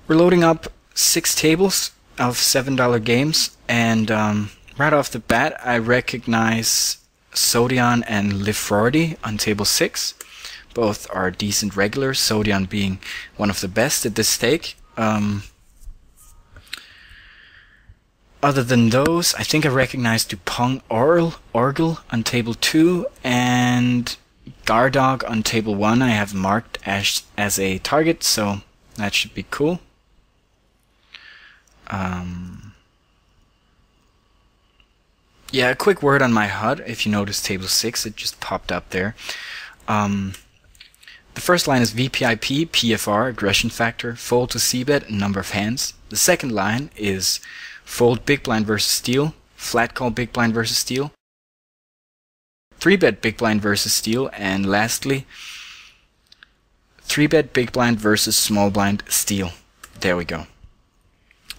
We're loading up 6 tables of $7 games, and right off the bat I recognize Sodion and Lallez0r on table 6. Both are decent regulars, Sodion being one of the best at this stake. Other than those, I think I recognize Dupont Orgel on table 2 and Gardog on table 1. I have marked as a target, so that should be cool. Yeah, a quick word on my HUD. If you notice table 6, it just popped up there. The first line is VPIP, PFR, aggression factor, fold to c-bet, and number of hands. The second line is fold big blind versus steal, flat call big blind versus steal, 3-bet big blind versus steal, and lastly 3-bet big blind versus small blind steal. There we go.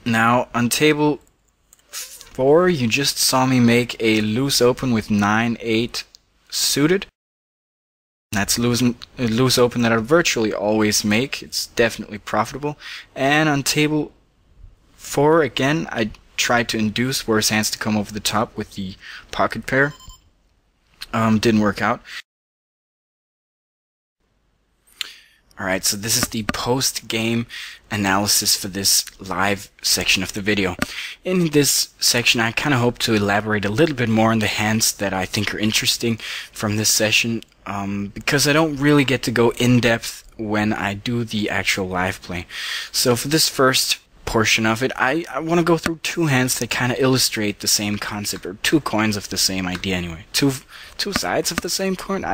Now on table 4 you just saw me make a loose open with 9-8 suited. That's a loose open that I virtually always make. It's definitely profitable. And on table 4 again I tried to induce worse hands to come over the top with the pocket pair. Didn't work out. Alright, so this is the post-game analysis for this live section of the video. In this section I kind of hope to elaborate a little bit more on the hands that I think are interesting from this session, because I don't really get to go in depth when I do the actual live play. So for this first portion of it, I want to go through 2 hands that kind of illustrate the same concept, or 2 coins of the same idea anyway. Two sides of the same coin?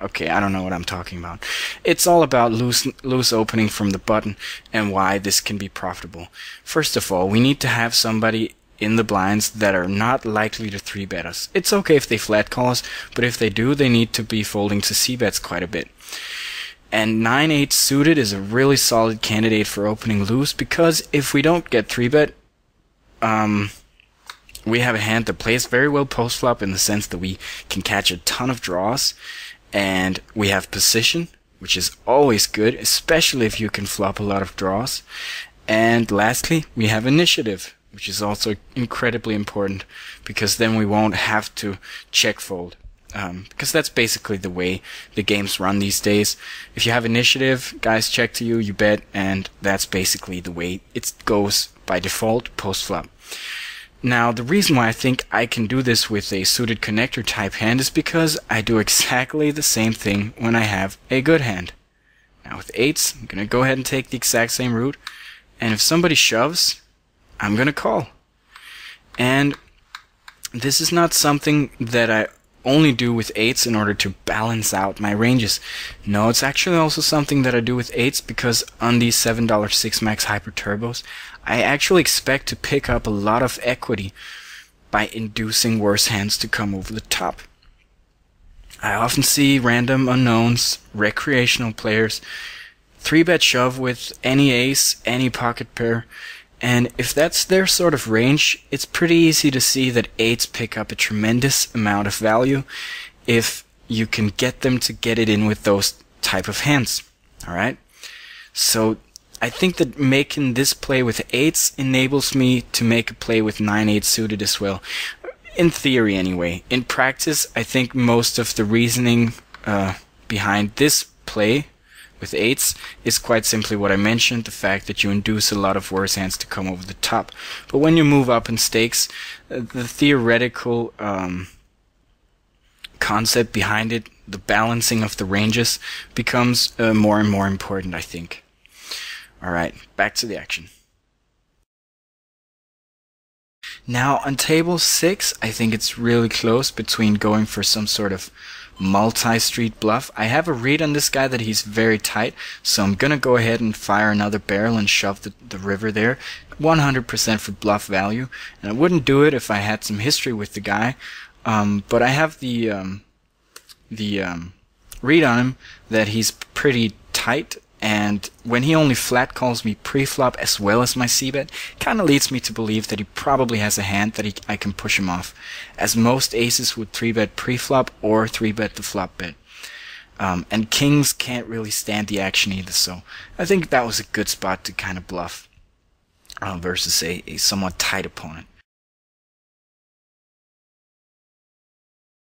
Okay, I don't know what I'm talking about. It's all about loose opening from the button and why this can be profitable. First of all, we need to have somebody in the blinds that are not likely to 3-bet us. It's okay if they flat call us, but if they do, they need to be folding to c-bets quite a bit. And 9-8 suited is a really solid candidate for opening loose, because if we don't get 3-bet, we have a hand that plays very well post-flop in the sense that we can catch a ton of draws, and we have position, which is always good, especially if you can flop a lot of draws. And lastly, we have initiative, which is also incredibly important, because then we won't have to check fold. Because that's basically the way the games run these days. If you have initiative, guys check to you, you bet, and that's basically the way it goes by default post-flop. Now, the reason why I think I can do this with a suited connector type hand is because I do exactly the same thing when I have a good hand. Now with 8s, I'm going to go ahead and take the exact same route, and if somebody shoves, I'm going to call. And this is not something that I only do with 8s in order to balance out my ranges. No, it's actually also something that I do with 8s because on these $7 6 max hyper turbos, I actually expect to pick up a lot of equity by inducing worse hands to come over the top. I often see random unknowns, recreational players, 3-bet shove with any ace, any pocket pair, and if that's their sort of range, it's pretty easy to see that 8s pick up a tremendous amount of value if you can get them to get it in with those type of hands. Alright? So I think that making this play with 8s enables me to make a play with 9-8 suited as well. In theory anyway. In practice, I think most of the reasoning behind this play with 8s is quite simply what I mentioned, the fact that you induce a lot of worse hands to come over the top. But when you move up in stakes, the theoretical concept behind it, the balancing of the ranges, becomes more and more important, I think. Alright, back to the action. Now on table 6, I think it's really close between going for some sort of multi-street bluff. I have a read on this guy that he's very tight, so I'm gonna go ahead and fire another barrel and shove the river there. 100% for bluff value, and I wouldn't do it if I had some history with the guy, but I have the read on him that he's pretty tight, and when he only flat calls me pre-flop as well as my c-bet, kind of leads me to believe that he probably has a hand that I can push him off, as most aces would 3-bet pre-flop or 3-bet the flop bet. And kings can't really stand the action either, so I think that was a good spot to kind of bluff. versus a somewhat tight opponent.